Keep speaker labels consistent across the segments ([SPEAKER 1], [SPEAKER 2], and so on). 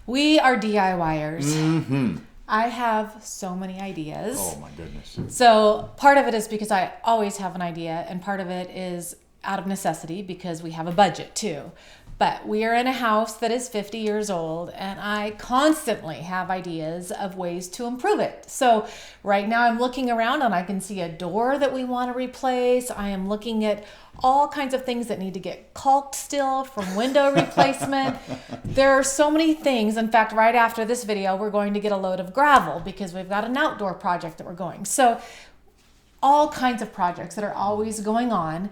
[SPEAKER 1] We are DIYers.
[SPEAKER 2] Mm-hmm.
[SPEAKER 1] I have so many ideas.
[SPEAKER 2] Oh my goodness.
[SPEAKER 1] So part of it is because I always have an idea, and part of it is out of necessity because we have a budget too. But we are in a house that is 50 years old, and I constantly have ideas of ways to improve it. So right now I'm looking around and I can see a door that we want to replace. I am looking at all kinds of things that need to get caulked still from window replacement. There are so many things. In fact, right after this video, we're going to get a load of gravel because we've got an outdoor project that we're going. So all kinds of projects that are always going on.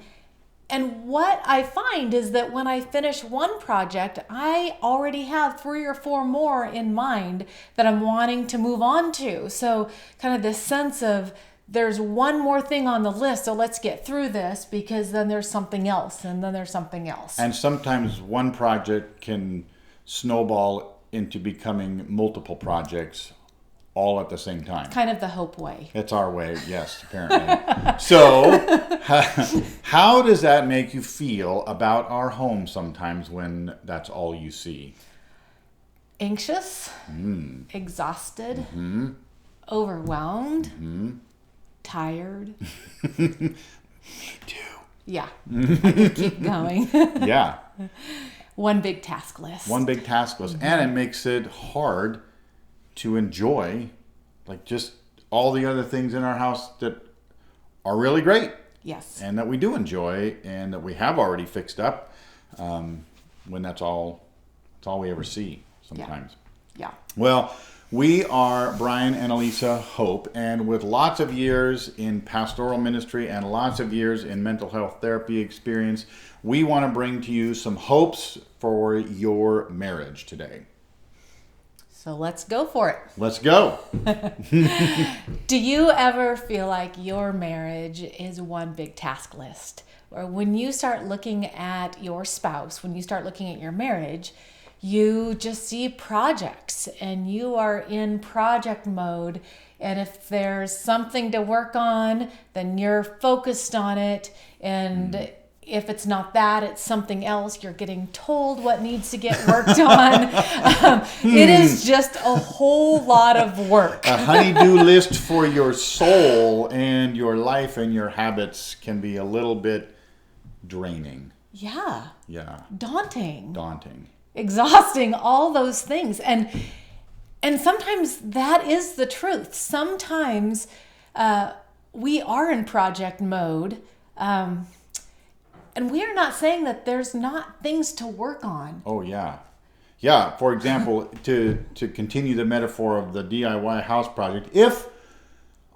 [SPEAKER 1] And what I find is that when I finish one project, I already have 3 or 4 more in mind that I'm wanting to move on to. So kind of this sense of there's one more thing on the list, so let's get through this because then there's something else and then there's something else.
[SPEAKER 2] And sometimes one project can snowball into becoming multiple projects all at the same time.
[SPEAKER 1] Kind of the Hope way.
[SPEAKER 2] It's our way, yes, apparently. So, how does that make you feel about our home sometimes when that's all you see?
[SPEAKER 1] Anxious, exhausted, overwhelmed, tired.
[SPEAKER 2] Me too.
[SPEAKER 1] Yeah, I could keep going.
[SPEAKER 2] Yeah.
[SPEAKER 1] One big task list.
[SPEAKER 2] One big task list. And it makes it hard to enjoy, like, just all the other things in our house that are really great.
[SPEAKER 1] Yes.
[SPEAKER 2] And that we do enjoy and that we have already fixed up, when that's all we ever see sometimes.
[SPEAKER 1] Yeah.
[SPEAKER 2] Well, we are Brian and Elisa Hope, and with lots of years in pastoral ministry and lots of years in mental health therapy experience, we want to bring to you some hopes for your marriage today.
[SPEAKER 1] So let's go for it.
[SPEAKER 2] Let's go.
[SPEAKER 1] Do you ever feel like your marriage is one big task list? Or when you start looking at your spouse, when you start looking at your marriage, you just see projects and you are in project mode. And if there's something to work on, then you're focused on it. And if it's not that, it's something else. You're getting told what needs to get worked on. It is just a whole lot of work.
[SPEAKER 2] A honey-do list for your soul and your life and your habits can be a little bit draining.
[SPEAKER 1] Yeah.
[SPEAKER 2] Yeah.
[SPEAKER 1] Daunting. Exhausting, all those things. And sometimes that is the truth. Sometimes we are in project mode. And we are not saying that there's not things to work on.
[SPEAKER 2] Oh, yeah. Yeah, for example, to continue the metaphor of the DIY house project, if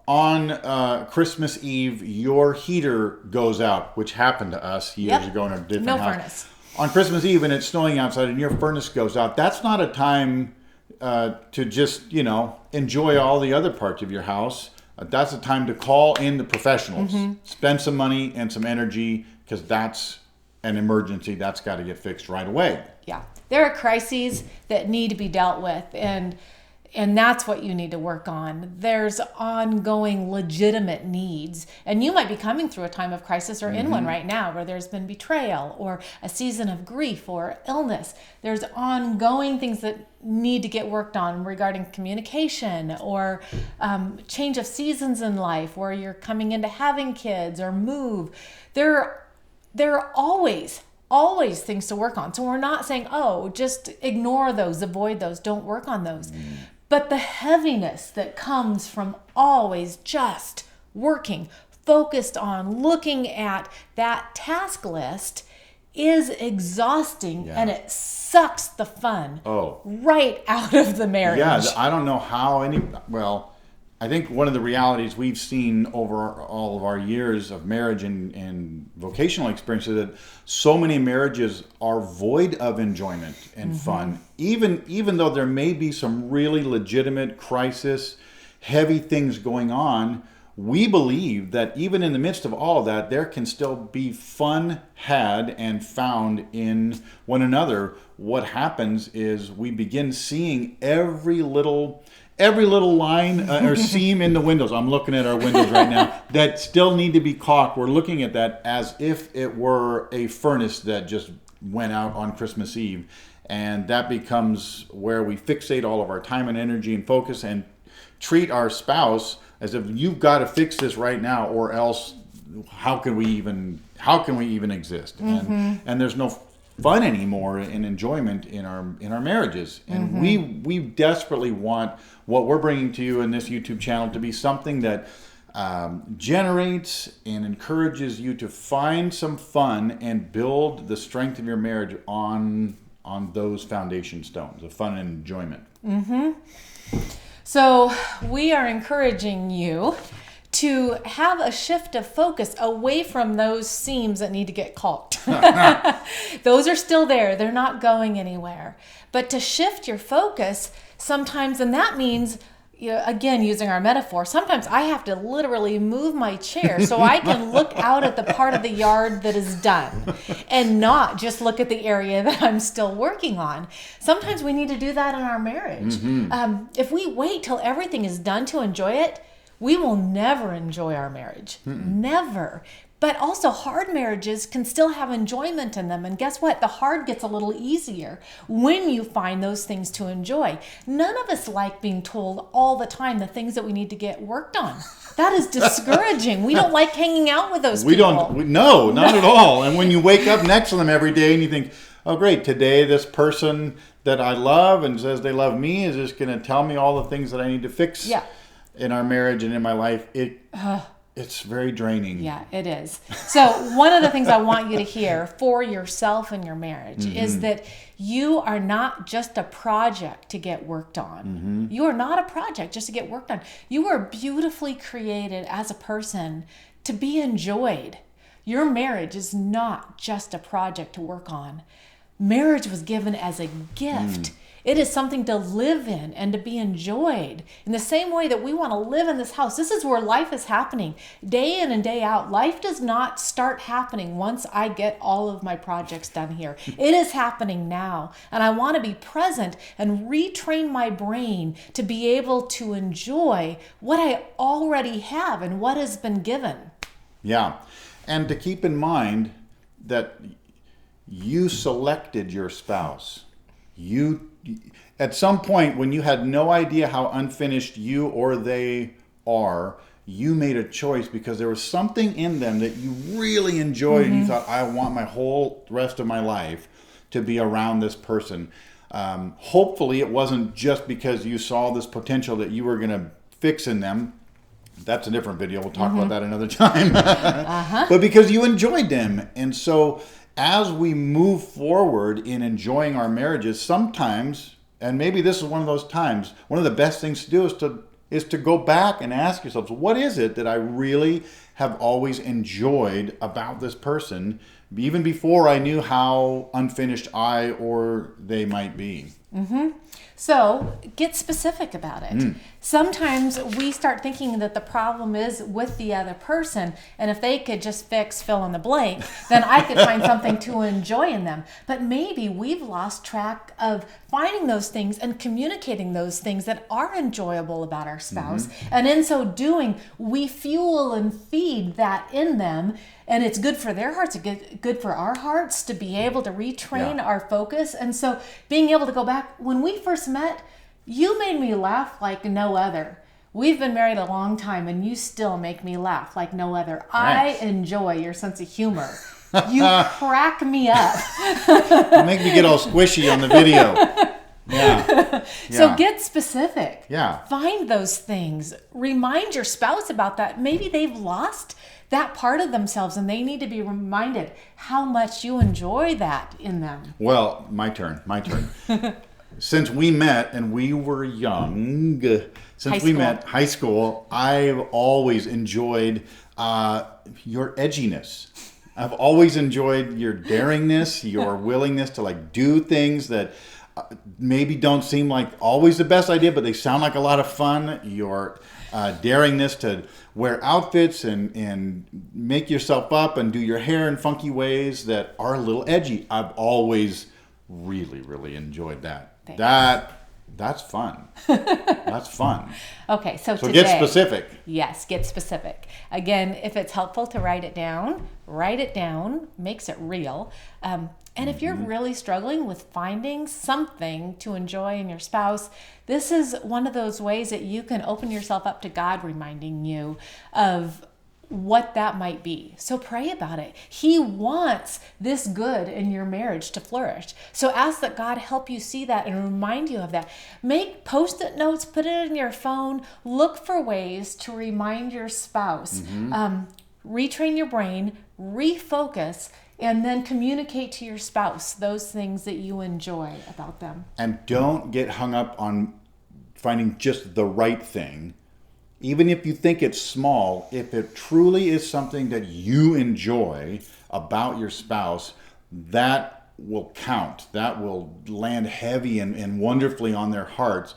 [SPEAKER 2] on Christmas Eve your heater goes out, which happened to us years ago in a different house.
[SPEAKER 1] Furnace.
[SPEAKER 2] On Christmas Eve and it's snowing outside and your furnace goes out, that's not a time to just, enjoy all the other parts of your house. That's a time to call in the professionals. Spend some money and some energy, because that's an emergency. That's got to get fixed right away.
[SPEAKER 1] Yeah. There are crises that need to be dealt with, and that's what you need to work on. There's ongoing legitimate needs. And you might be coming through a time of crisis or in one right now where there's been betrayal or a season of grief or illness. There's ongoing things that need to get worked on regarding communication or change of seasons in life, where you're coming into having kids or move. There are always things to work on. So we're not saying, just ignore those, avoid those, don't work on those. But the heaviness that comes from always just working, focused on looking at that task list is exhausting, and it sucks the fun right out of the marriage.
[SPEAKER 2] Yeah, I don't know how I think one of the realities we've seen over all of our years of marriage and vocational experience is that so many marriages are void of enjoyment and fun. Even though there may be some really legitimate crisis, heavy things going on, we believe that even in the midst of all of that, there can still be fun had and found in one another. What happens is we begin seeing every little line or seam in the windows. I'm looking at our windows right now that still need to be caulked. We're looking at that as if it were a furnace that just went out on Christmas Eve. And that becomes where we fixate all of our time and energy and focus and treat our spouse as if you've got to fix this right now, or else how can we even exist? And there's no fun anymore and enjoyment in our marriages. And we desperately want what we're bringing to you in this YouTube channel to be something that generates and encourages you to find some fun and build the strength of your marriage on those foundation stones of fun and enjoyment.
[SPEAKER 1] So we are encouraging you to have a shift of focus away from those seams that need to get caulked. Those are still there. They're not going anywhere. But to shift your focus sometimes, and that means, again, using our metaphor, sometimes I have to literally move my chair so I can look out at the part of the yard that is done and not just look at the area that I'm still working on. Sometimes we need to do that in our marriage. If we wait till everything is done to enjoy it, we will never enjoy our marriage. Never. But also hard marriages can still have enjoyment in them. And guess what? The hard gets a little easier when you find those things to enjoy. None of us like being told all the time the things that we need to get worked on. That is discouraging. We don't like hanging out with those people.
[SPEAKER 2] No, not at all. And when you wake up next to them every day and you think, oh great, today this person that I love and says they love me is just going to tell me all the things that I need to fix in our marriage and in my life. It's very draining.
[SPEAKER 1] Yeah, it is. So one of the things I want you to hear for yourself and your marriage is that you are not just a project to get worked on. You are not a project just to get worked on. You are beautifully created as a person to be enjoyed. Your marriage is not just a project to work on. Marriage was given as a gift. It is something to live in and to be enjoyed. In the same way that we want to live in this house, this is where life is happening. Day in and day out, life does not start happening once I get all of my projects done here. It is happening now. And I want to be present and retrain my brain to be able to enjoy what I already have and what has been given.
[SPEAKER 2] Yeah. And to keep in mind that you selected your spouse. At some point when you had no idea how unfinished you or they are, you made a choice because there was something in them that you really enjoyed and you thought, I want my whole rest of my life to be around this person. Hopefully it wasn't just because you saw this potential that you were going to fix in them. That's a different video. We'll talk about that another time. But because you enjoyed them. And so as we move forward in enjoying our marriages, sometimes, and maybe this is one of those times, one of the best things to do is to go back and ask yourselves, what is it that I really have always enjoyed about this person, even before I knew how unfinished I or they might be?
[SPEAKER 1] So get specific about it. Sometimes we start thinking that the problem is with the other person, and if they could just fix fill in the blank, then I could find something to enjoy in them. But maybe we've lost track of finding those things and communicating those things that are enjoyable about our spouse. And in so doing, we fuel and feed that in them. And it's good for their hearts, it's good for our hearts to be able to retrain our focus. And so being able to go back, when we first met, you made me laugh like no other. We've been married a long time and you still make me laugh like no other.
[SPEAKER 2] Nice.
[SPEAKER 1] I enjoy your sense of humor. You crack me up.
[SPEAKER 2] You make me get all squishy on the video.
[SPEAKER 1] So get specific.
[SPEAKER 2] Yeah.
[SPEAKER 1] Find those things. Remind your spouse about that. Maybe they've lost that part of themselves and they need to be reminded how much you enjoy that in them.
[SPEAKER 2] Well, my turn. Since we met and we were young, high school, I've always enjoyed your edginess. I've always enjoyed your daringness, your willingness to do things that maybe don't seem like always the best idea, but they sound like a lot of fun. Your daringness to wear outfits and make yourself up and do your hair in funky ways that are a little edgy. I've always really, really enjoyed that.
[SPEAKER 1] Thanks.
[SPEAKER 2] That That's fun. That's fun.
[SPEAKER 1] Okay, so
[SPEAKER 2] So
[SPEAKER 1] today,
[SPEAKER 2] get specific.
[SPEAKER 1] Yes, get specific. Again, if it's helpful to write it down, makes it real. And if you're really struggling with finding something to enjoy in your spouse, this is one of those ways that you can open yourself up to God reminding you of what that might be. So pray about it. He wants this good in your marriage to flourish. So ask that God help you see that and remind you of that. Make post-it notes, put it in your phone, look for ways to remind your spouse. Retrain your brain, refocus, and then communicate to your spouse those things that you enjoy about them.
[SPEAKER 2] And don't get hung up on finding just the right thing. Even if you think it's small, if it truly is something that you enjoy about your spouse, that will count. That will land heavy and wonderfully on their hearts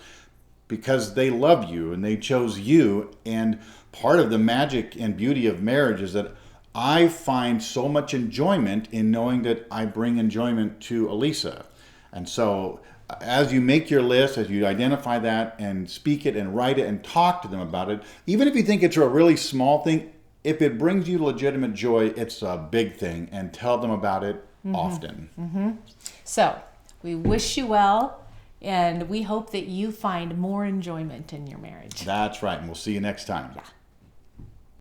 [SPEAKER 2] because they love you and they chose you. And part of the magic and beauty of marriage is that I find so much enjoyment in knowing that I bring enjoyment to Elisa. And so as you make your list, as you identify that and speak it and write it and talk to them about it, even if you think it's a really small thing, if it brings you legitimate joy, it's a big thing, and tell them about it often.
[SPEAKER 1] So we wish you well, and we hope that you find more enjoyment in your marriage.
[SPEAKER 2] That's right. And we'll see you next time.
[SPEAKER 1] Yeah.